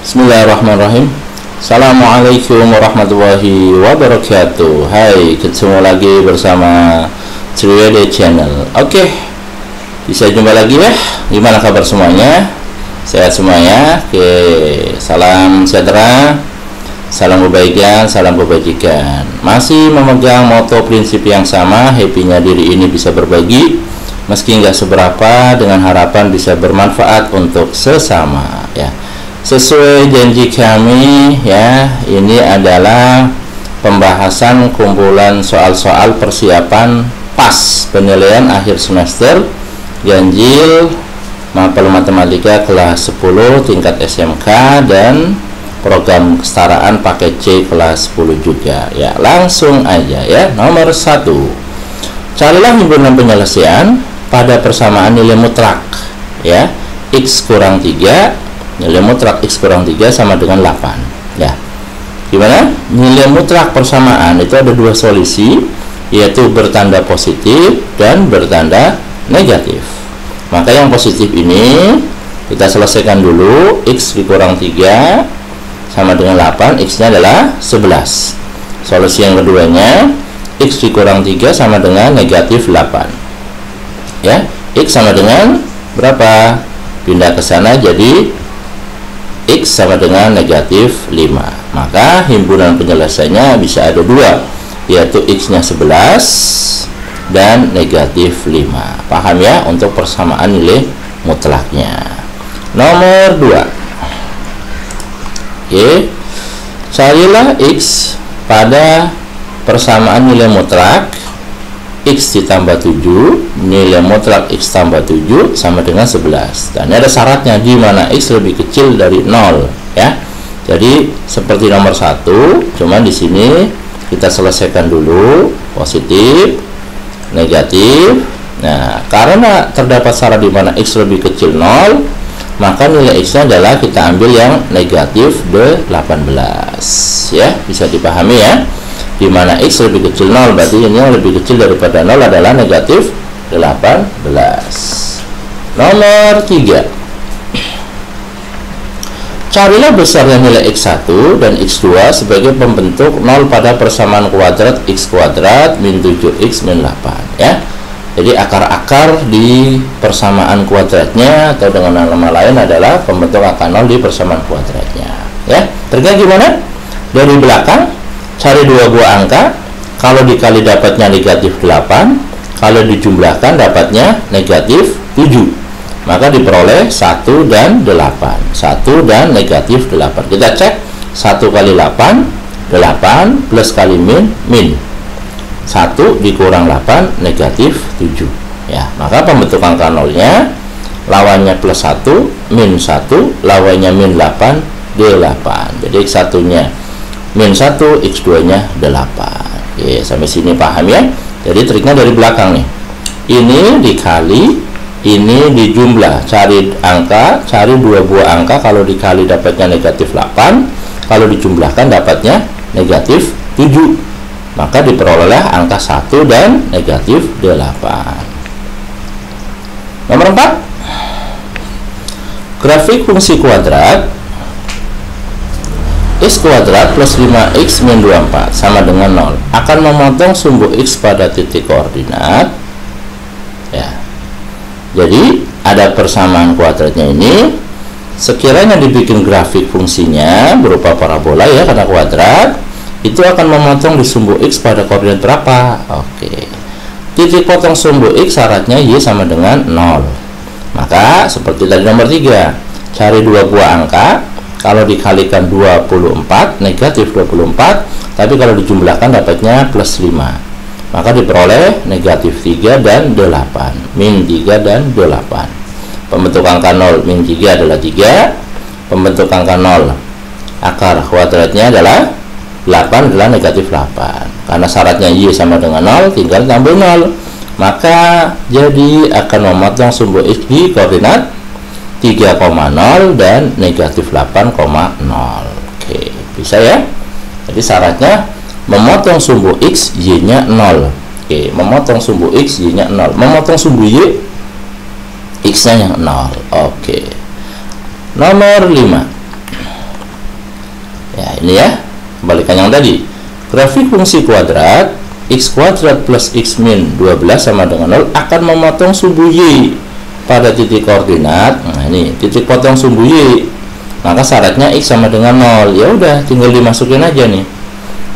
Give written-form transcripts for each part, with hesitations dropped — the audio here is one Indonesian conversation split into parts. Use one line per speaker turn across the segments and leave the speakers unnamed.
Bismillahirrahmanirrahim. Assalamualaikum warahmatullahi wabarakatuh. Hai, ketemu lagi bersama Triwede Channel. Oke, bisa jumpa lagi ya. Gimana kabar semuanya? Sehat semuanya? Oke, salam sejahtera, salam kebaikan, salam kebajikan. Masih memegang moto prinsip yang sama, happy-nya diri ini bisa berbagi meski nggak seberapa, dengan harapan bisa bermanfaat untuk sesama ya. Sesuai janji kami ya, ini adalah pembahasan kumpulan soal-soal persiapan PAS, penilaian akhir semester ganjil mapel matematika kelas 10 tingkat SMK dan program kesetaraan paket C kelas 10 juga ya. Langsung aja ya. Nomor 1, carilah himpunan penyelesaian pada persamaan nilai mutlak ya. X kurang 3, nilai mutlak X kurang 3 sama dengan 8 ya. Gimana? Nilai mutlak persamaan itu ada dua solusi, yaitu bertanda positif dan bertanda negatif. Maka yang positif ini kita selesaikan dulu. X dikurang 3 sama dengan 8, X nya adalah 11. Solusi yang keduanya, X dikurang 3 sama dengan negatif 8 ya. X sama dengan berapa? Pindah ke sana, jadi X sama dengan negatif 5. Maka himpunan penyelesaiannya bisa ada dua, yaitu X nya 11 dan negatif 5. Paham ya untuk persamaan nilai mutlaknya. Nomor 2, oke, carilah X pada persamaan nilai mutlak X ditambah 7, nilai mutlak X tambah 7 sama dengan 11. Dan ada syaratnya, di mana X lebih kecil dari 0 ya. Jadi seperti nomor 1, cuman di sini kita selesaikan dulu positif, negatif. Nah, karena terdapat syarat di mana X lebih kecil 0, maka nilai X nya adalah kita ambil yang negatif 18 ya. Bisa dipahami ya. Di mana X lebih kecil 0, berarti ini yang lebih kecil daripada 0 adalah negatif 18. Nomor 3, carilah besarnya nilai X1 dan X2 sebagai pembentuk 0 pada persamaan kuadrat X kuadrat min 7X min 8 ya. Jadi akar-akar di persamaan kuadratnya, atau dengan nama lain adalah pembentuk akar 0 di persamaan kuadratnya ya. Ternyata gimana? Dari belakang cari dua buah angka, kalau dikali dapatnya negatif 8, kalau dijumlahkan dapatnya negatif 7. Maka diperoleh 1 dan 8. 1 dan negatif 8. Kita cek, 1 kali 8, 8 plus kali min, min. 1 dikurang 8, negatif 7 ya. Maka pembentuk angka 0-nya lawannya plus 1, min 1, lawannya min 8, 8. Jadi X1 nya min 1, X2 nya 8. Oke, sampai sini paham ya. Jadi triknya dari belakang nih, ini dikali, ini dijumlah. Cari angka, cari dua buah angka, kalau dikali dapatnya negatif 8, kalau dijumlahkan dapatnya negatif 7. Maka diperoleh angka 1 dan negatif 8. Nomor 4, grafik fungsi kuadrat X kuadrat plus 5X min 24 sama dengan 0 akan memotong sumbu X pada titik koordinat ya. Jadi ada persamaan kuadratnya ini, sekiranya dibikin grafik fungsinya berupa parabola ya, karena kuadrat itu akan memotong di sumbu X pada koordinat berapa? Oke, titik potong sumbu X syaratnya Y sama dengan 0. Maka seperti tadi nomor 3, cari dua buah angka, kalau dikalikan 24, negatif 24, tapi kalau dijumlahkan dapatnya plus 5. Maka diperoleh negatif 3 dan 8, min 3 dan 8. Pembentuk angka 0 min 3 adalah 3. Pembentuk angka 0 akar kuadratnya adalah 8 adalah negatif 8. Karena syaratnya Y sama dengan 0, tinggal tambah 0. Maka jadi akan memotong sumbu X di koordinat 3,0 dan negatif 8,0. Oke, bisa ya. Jadi syaratnya memotong sumbu X, Y-nya 0. Oke, memotong sumbu X, Y-nya 0. Memotong sumbu Y, X-nya yang 0. Oke. Nomor 5, ini ya, kebalikan yang tadi. Grafik fungsi kuadrat x kuadrat plus x min 12 sama dengan 0 akan memotong sumbu y pada titik koordinat. Nah, ini titik potong sumbu y. Maka syaratnya x sama dengan 0. Ya udah, tinggal dimasukin aja nih.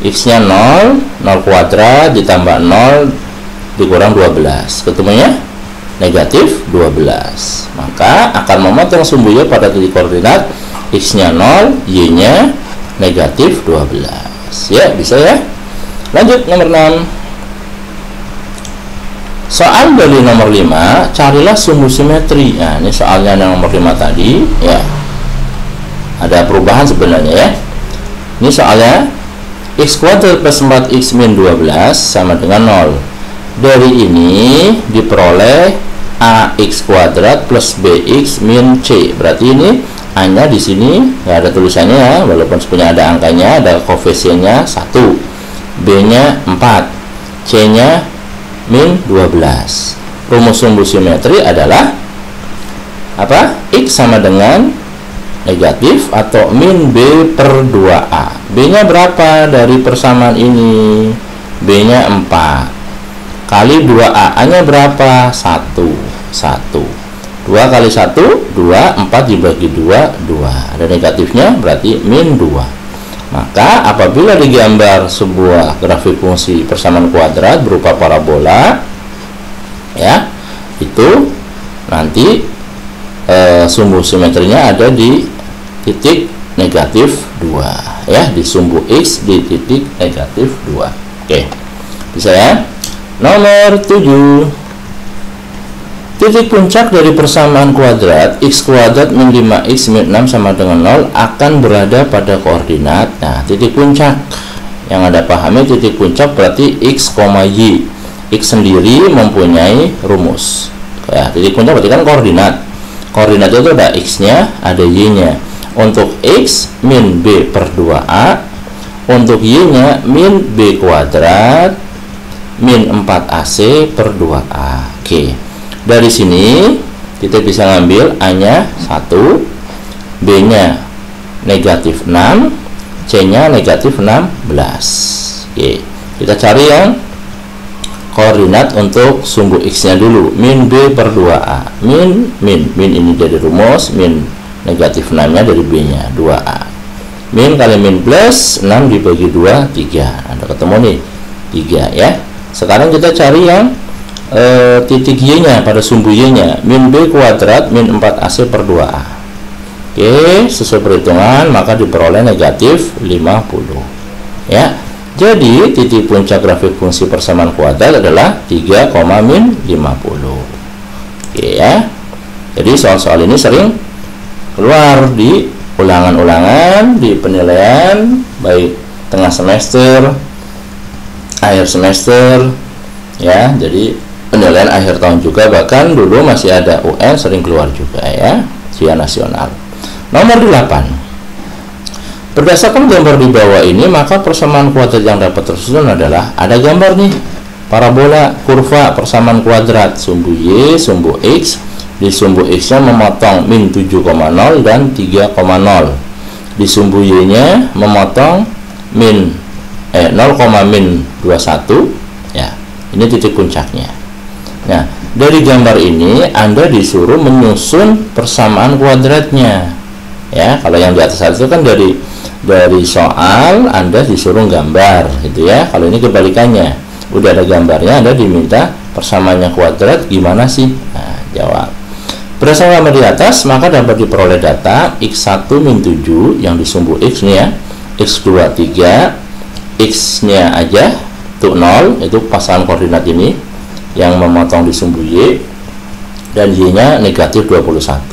X-nya 0, 0 kuadrat ditambah 0 dikurang 12. Ketemunya negatif 12. Maka akan memotong sumbu y pada titik koordinat x-nya 0, y-nya negatif 12. Ya, bisa ya. Lanjut nomor 6. Soal dari nomor 5, carilah sumbu simetri. Nah, ini soalnya yang nomor 5 tadi ya. Ada perubahan sebenarnya ya. Ini soalnya x kuadrat plus 4x min 12 sama dengan 0. Dari ini diperoleh ax kuadrat plus bx min c. Berarti ini a-nya di sini nggak ada tulisannya ya, walaupun sebenarnya ada angkanya, ada koefisiennya 1, b-nya 4, c-nya min 12. Rumus sumbu simetri adalah apa? X sama dengan negatif atau min b per 2a. B-nya berapa dari persamaan ini? B-nya 4 kali 2a. A-nya berapa? 1. 2 kali 1, 2, 4 dibagi 2, 2. Ada negatifnya, berarti min 2. Maka apabila digambar sebuah grafik fungsi persamaan kuadrat berupa parabola, ya, itu nanti sumbu simetrinya ada di titik negatif 2, ya, di sumbu x di titik negatif 2. Oke, bisa ya. Nomor 7. Titik puncak dari persamaan kuadrat x kuadrat min 5x min 6 sama dengan 0 akan berada pada koordinat. Nah, titik puncak yang Anda pahami, titik puncak berarti x, y. X sendiri mempunyai rumus. Ya, titik puncak berarti kan koordinat. Koordinat itu ada x-nya, ada y-nya. Untuk x min b per 2a, untuk y-nya min b kuadrat min 4ac per 2a. Oke. Dari sini kita bisa ngambil a-nya 1, b-nya negatif 6, c-nya negatif 16. Oke, kita cari yang koordinat untuk sumbu x-nya dulu. Min b per 2a. Min ini dari rumus, min negatif 6-nya dari b-nya, 2a. Min kali min plus 6 dibagi 2, 3. Anda ketemu nih 3 ya. Sekarang kita cari yang titik y-nya pada sumbu y-nya, min b kuadrat min 4ac per 2a. Oke, sesuai perhitungan maka diperoleh negatif 50 ya. Jadi titik puncak grafik fungsi persamaan kuadrat adalah 3, min 50. Oke ya. Jadi soal-soal ini sering keluar di ulangan-ulangan, di penilaian baik tengah semester, akhir semester ya. Jadi penilaian akhir tahun juga, bahkan dulu masih ada UN sering keluar juga ya, ujian nasional. Nomor 8. Berdasarkan gambar di bawah ini, maka persamaan kuadrat yang dapat tersusun adalah, ada gambar nih, parabola kurva persamaan kuadrat, sumbu y, sumbu x. Di sumbu x-nya memotong min 7,0 dan 3,0. Di sumbu y-nya memotong min 0, min 21 ya. Ini titik puncaknya. Nah, dari gambar ini Anda disuruh menyusun persamaan kuadratnya. Ya, kalau yang di atas itu kan dari soal Anda disuruh gambar gitu ya. Kalau ini kebalikannya. Udah ada gambarnya, Anda diminta persamaannya kuadrat gimana sih? Nah, jawab. Berdasarkan gambar di atas, maka dapat diperoleh data x1 min 7 yang di sumbu x nih ya. X2 3, x-nya aja tuh 0, itu pasangan koordinat ini yang memotong di sumbu y, dan y-nya negatif 21.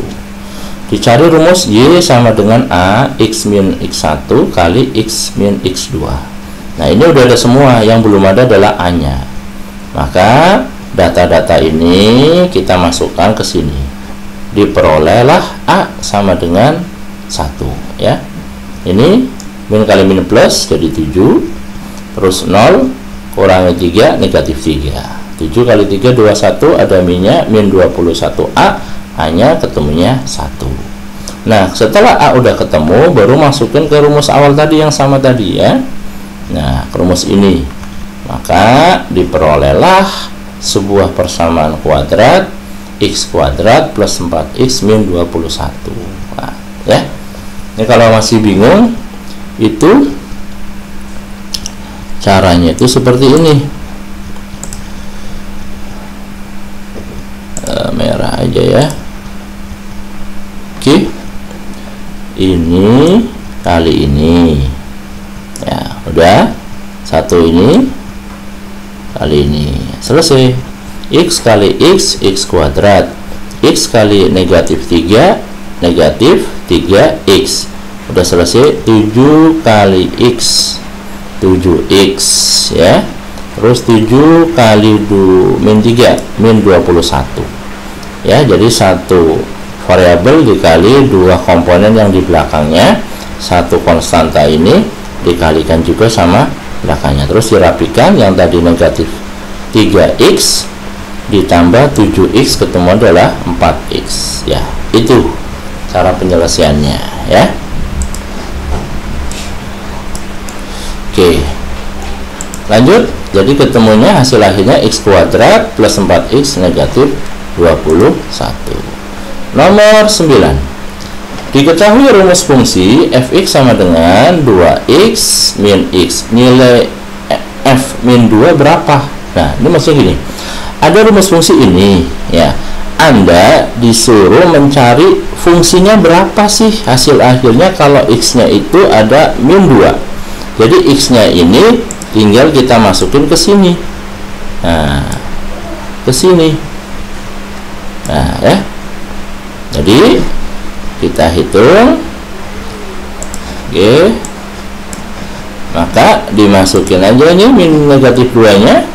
Dicari rumus y sama dengan a x min x1 kali x min x2. Nah, ini udah ada semua, yang belum ada adalah a-nya. Maka data-data ini kita masukkan ke sini. Diperolehlah a sama dengan 1 ya. Ini min kali min plus jadi 7, terus 0 kurangi 3 negatif 3. 7 kali 3 21, ada minnya min 21a, hanya ketemunya 1. Nah, setelah A udah ketemu, baru masukin ke rumus awal tadi yang sama tadi ya. Nah, ke rumus ini. Maka diperolehlah sebuah persamaan kuadrat x kuadrat plus 4x min 21. Nah, ya. Ini kalau masih bingung, itu caranya itu seperti ini. Merah aja ya. Oke. Ini kali ini. Ya, udah. Satu ini kali ini. Selesai. X kali x, x kuadrat. X kali negatif 3, negatif 3x. Udah selesai. 7 kali x, 7x ya. Terus 7 kali min 3, min 21 ya. Jadi satu variabel dikali dua komponen yang di belakangnya, satu konstanta ini dikalikan juga sama belakangnya. Terus dirapikan, yang tadi negatif 3x ditambah 7x ketemu adalah 4x ya. Itu cara penyelesaiannya ya. Oke, lanjut. Jadi ketemunya hasil akhirnya x kuadrat plus 4x negatif 21. Nomor 9. Diketahui rumus fungsi fx sama dengan 2x min x. Nilai f min 2 berapa? Nah, ini maksudnya gini. Ada rumus fungsi ini ya. Anda disuruh mencari fungsinya berapa sih hasil akhirnya kalau x-nya itu ada min 2. Jadi x-nya ini tinggal kita masukin ke sini. Nah, ke sini. Nah, ya. Jadi kita hitung. Oke. Maka dimasukin aja nih min negatif 2-nya.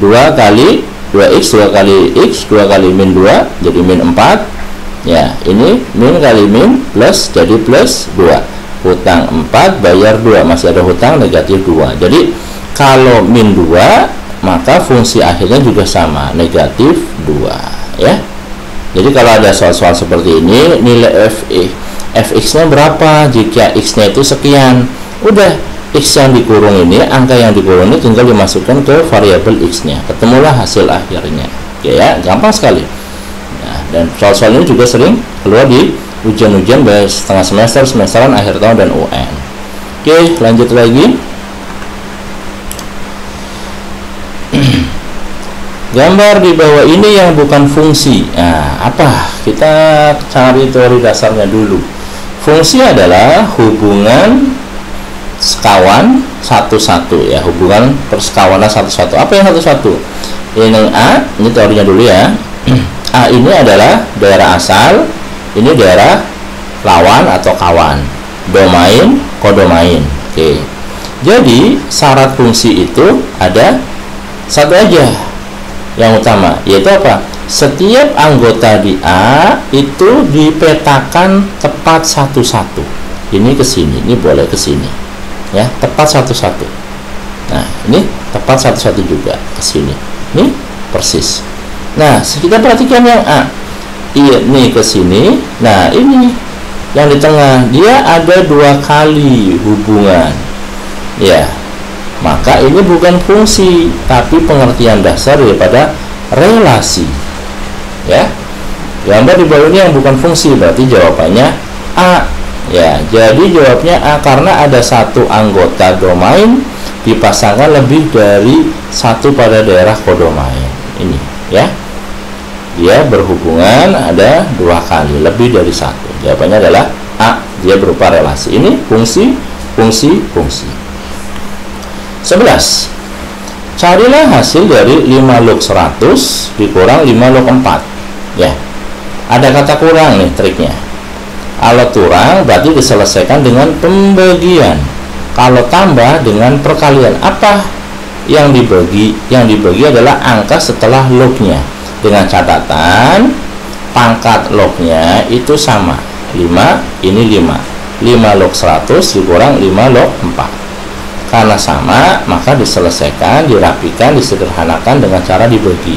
2 kali 2x, 2 kali x, 2 kali min 2 jadi min 4. Ya, ini min kali min plus jadi plus 2. Hutang 4 bayar 2, masih ada hutang negatif 2. Jadi kalau min 2 maka fungsi akhirnya juga sama, negatif 2 ya. Jadi kalau ada soal-soal seperti ini, nilai fx nya berapa jika x nya itu sekian, udah x yang dikurung ini, angka yang dikurung ini tinggal dimasukkan ke variabel x nya, ketemulah hasil akhirnya. Oke ya, gampang sekali. Nah, dan soal-soal ini juga sering keluar di ujian-ujian setengah semester, semesteran, akhir tahun, dan UN. Oke, lanjut lagi. Gambar di bawah ini yang bukan fungsi. Nah, apa? Kita cari teori dasarnya dulu. Fungsi adalah hubungan sekawan satu-satu ya, hubungan persekawanan satu-satu. Apa yang satu-satu? Ini A, ini teorinya dulu ya. A ini adalah daerah asal, ini daerah lawan atau kawan, domain, kodomain. Oke. Jadi syarat fungsi itu ada satu aja yang utama, yaitu apa? Setiap anggota di A itu dipetakan tepat satu-satu. Ini ke sini, ini boleh ke sini. Ya, tepat satu-satu. Nah, ini tepat satu-satu juga ke sini. Ini persis. Nah, kita perhatikan yang A. Ini ke sini. Nah, ini yang di tengah, dia ada 2 kali hubungan. Ya. Maka ini bukan fungsi, tapi pengertian dasar daripada relasi. Ya. Gambar di bawah ini yang bukan fungsi, berarti jawabannya A. Ya, jadi jawabnya A karena ada satu anggota domain dipasangkan lebih dari satu pada daerah kodomain. Ini, ya. Dia berhubungan ada 2 kali, lebih dari satu. Jawabannya adalah A. Dia berupa relasi. Ini fungsi, fungsi, fungsi. 11. Carilah hasil dari 5 log 100 dikurang 5 log 4. Ya. Ada kata kurang nih triknya. Kalau kurang berarti diselesaikan dengan pembagian. Kalau tambah dengan perkalian. Apa yang dibagi? Yang dibagi adalah angka setelah lognya. Dengan catatan pangkat lognya itu sama. 5, ini 5. 5 log 100 dikurang 5 log 4. Karena sama, maka diselesaikan, dirapikan, disederhanakan dengan cara dibagi.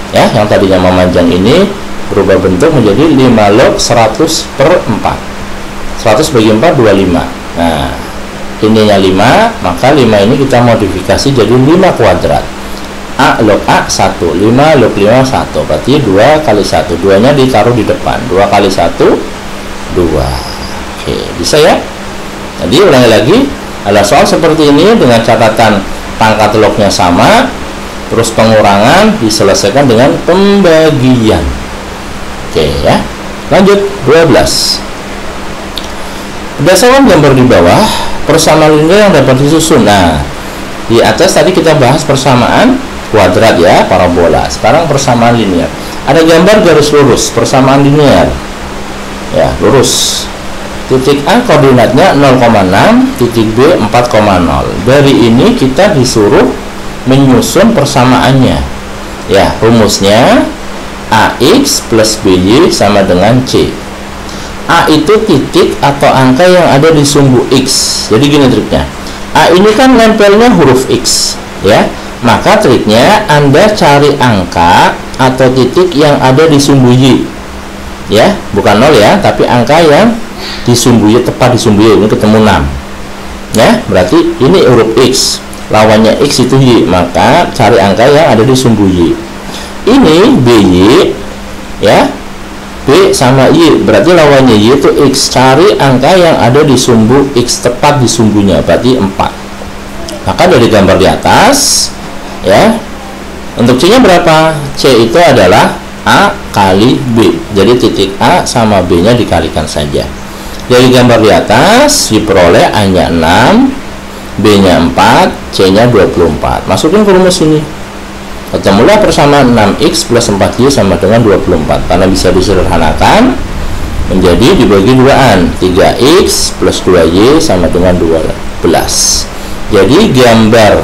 Ya, yang tadinya memanjang ini berubah bentuk menjadi 5 log 100/4. 100 bagi 4 25. Nah, ininya 5, maka 5 ini kita modifikasi jadi 5 kuadrat. A log A 1, 5 log 5 1, berarti 2 kali 1, 2 nya ditaruh di depan, 2 kali 1 2. Oke, bisa ya. Jadi ulangi lagi, ada soal seperti ini dengan catatan pangkat lognya sama, terus pengurangan diselesaikan dengan pembagian. Oke ya, lanjut 12. Berdasarkan gambar di bawah, persamaan linear yang dapat disusun. Nah, di atas tadi kita bahas persamaan kuadrat ya, parabola. Sekarang persamaan linear. Ada gambar garis lurus, persamaan linear. Ya, lurus. Titik A koordinatnya 0,6, titik B 4,0. Dari ini kita disuruh menyusun persamaannya. Ya, rumusnya AX plus BY sama dengan C. A itu titik atau angka yang ada di sumbu X. Jadi gini triknya. A ini kan nempelnya huruf X, ya. Maka triknya Anda cari angka atau titik yang ada di sumbu Y. Ya, bukan 0 ya, tapi angka yang di sumbu Y, tepat di sumbu Y. Ini ketemu 6. Ya, berarti ini huruf X. Lawannya X itu Y, maka cari angka yang ada di sumbu Y. Ini BY, ya. B sama Y, berarti lawannya Y itu X. Cari angka yang ada di sumbu X, tepat di sumbunya, berarti 4. Maka dari gambar di atas, ya, untuk C nya berapa? C itu adalah A kali B. Jadi titik A sama B nya dikalikan saja. Dari gambar di atas diperoleh A nya 6, B nya 4, C nya 24. Masukin ke rumus ini. Ketemulah persamaan 6x plus 4y sama dengan 24. Karena bisa disederhanakan menjadi dibagi duaan, 3x plus 2y sama dengan 12. Jadi gambar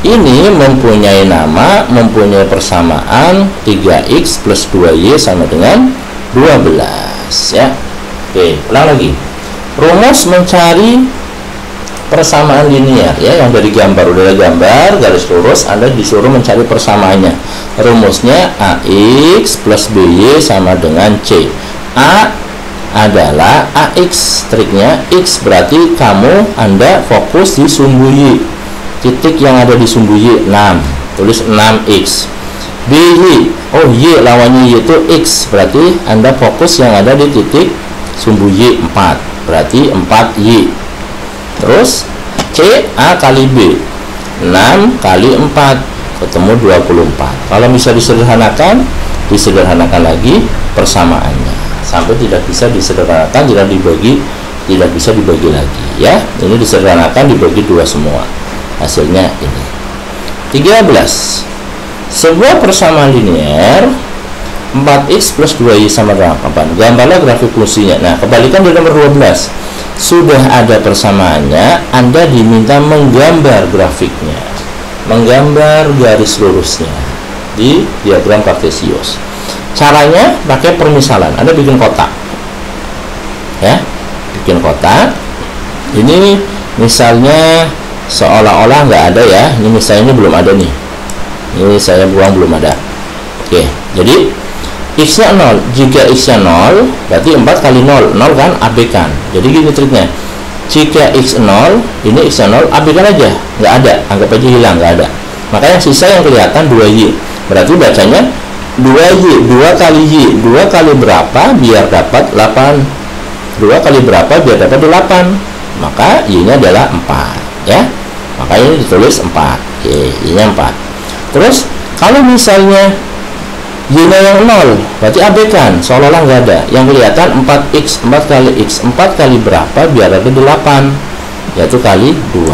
ini mempunyai nama, mempunyai persamaan 3x plus 2y sama dengan 12 ya. Oke, ulang lagi. Rumus mencari persamaan linear ya, yang dari gambar, udah ada gambar garis lurus, Anda disuruh mencari persamaannya. Rumusnya AX plus BY sama dengan C. A adalah AX, triknya X berarti Anda fokus di sumbu Y. Titik yang ada di sumbu Y 6, tulis 6x. BY, oh Y lawannya Y itu X, berarti Anda fokus yang ada di titik sumbu Y 4, berarti 4y. Terus C, A kali B 6 kali 4 ketemu 24. Kalau bisa disederhanakan lagi persamaannya sampai tidak bisa disederhanakan, tidak bisa dibagi lagi ya. Ini disederhanakan, dibagi 2 semua, hasilnya ini. 13. Sebuah persamaan linear 4x plus 2y sama dengan 8. Gambarlah grafik fungsinya. Nah, kebalikan dari nomor 12. Sudah ada persamaannya, Anda diminta menggambar grafiknya, menggambar garis lurusnya di diagram kartesius. Caranya pakai permisalan. Anda bikin kotak ya, bikin kotak. Ini misalnya seolah-olah nggak ada ya, ini misalnya ini belum ada nih, ini saya buang belum ada. Oke, jadi X nya 0, jika X nya 0 berarti 4 kali 0, 0 kan, abaikan. Jadi gini triknya, jika X 0, ini X nya 0, abaikan aja, nggak ada, anggap aja hilang, nggak ada. Maka yang sisa yang kelihatan 2Y, berarti bacanya 2Y, 2 kali Y, 2 kali berapa biar dapat 8, 2 kali berapa biar dapat 8, maka Y nya adalah 4 ya, maka ini ditulis 4. Oke, Y nya 4. Terus kalau misalnya Y-nya yang 0, berarti abaikan, seolah-olah nggak ada. Yang kelihatan 4x, 4 kali x, 4 kali berapa biar ada 8, yaitu kali 2.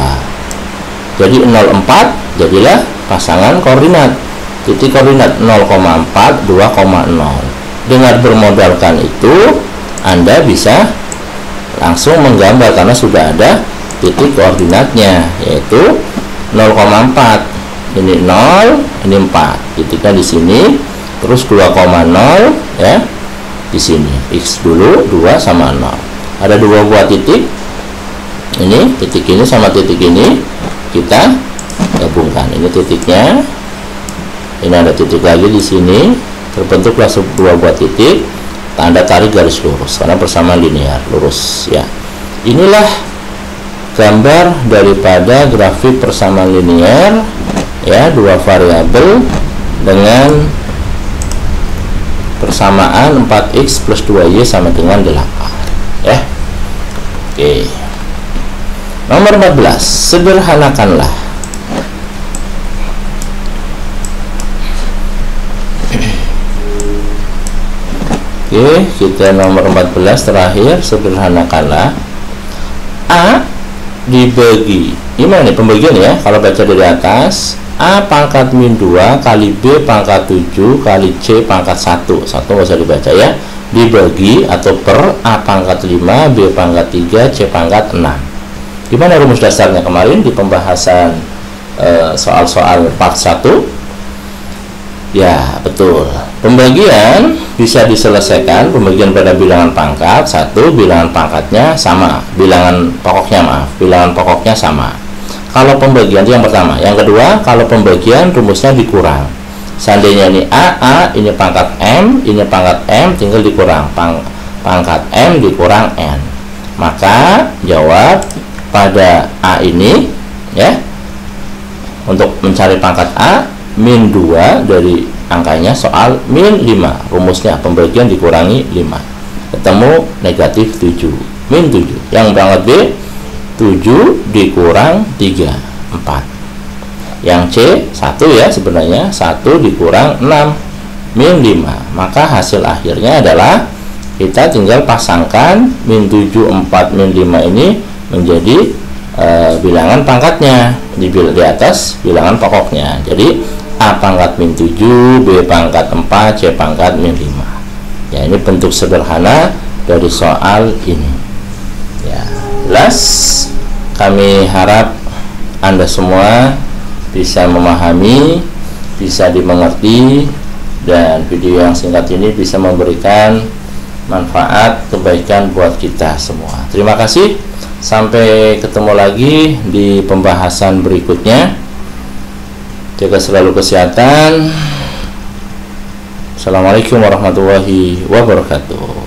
Jadi 0,4 jadilah pasangan koordinat. Titik koordinat 0,4, 2,0. Dengan bermodalkan itu, Anda bisa langsung menggambar karena sudah ada titik koordinatnya, yaitu 0,4. Ini 0, ini 4. Titiknya di sini. Terus 2,0 ya di sini, X dulu 2 sama 0. Ada 2 buah titik. Ini titik ini sama titik ini kita gabungkan. Ini titiknya. Ini ada titik lagi di sini. Terbentuklah 2 buah titik. tanda tarik garis lurus karena persamaan linear lurus ya. Inilah gambar daripada grafik persamaan linear ya, dua variabel dengan persamaan 4x plus 2y sama dengan 8 ya. Oke. Nomor 14, sederhanakanlah. Oke, kita nomor 14 terakhir, sederhanakanlah. A dibagi, gimana nih pembagian ya? Kalau baca dari atas, A pangkat min 2 kali B pangkat 7 kali C pangkat 1 nggak usah dibaca ya, dibagi atau per A pangkat 5 B pangkat 3 C pangkat 6. Gimana rumus dasarnya kemarin di pembahasan soal-soal part 1? Ya betul, pembagian bisa diselesaikan, pembagian pada bilangan pangkat satu, bilangan pangkatnya sama, bilangan pokoknya sama. Kalau pembagian itu yang pertama. Yang kedua, kalau pembagian rumusnya dikurang. Seandainya ini A, ini pangkat M, ini pangkat M, tinggal dikurang pangkat M dikurang N. Maka jawab pada A ini ya, untuk mencari pangkat A, min 2 dari angkanya soal min 5, rumusnya pembagian dikurangi 5, ketemu negatif 7, min 7. Yang pangkat B 7 dikurang 3, 4. Yang C 1 ya, sebenarnya 1 dikurang 6, min 5. Maka hasil akhirnya adalah kita tinggal pasangkan min 7, 4, min 5 ini menjadi bilangan pangkatnya di atas bilangan pokoknya. Jadi A pangkat min 7, B pangkat 4, C pangkat min 5. Ya, ini bentuk sederhana dari soal ini. Ya, jelas. Kami harap Anda semua bisa memahami, bisa dimengerti, dan video yang singkat ini bisa memberikan manfaat, kebaikan buat kita semua. Terima kasih. Sampai ketemu lagi di pembahasan berikutnya. Jaga selalu kesehatan. Assalamualaikum warahmatullahi wabarakatuh.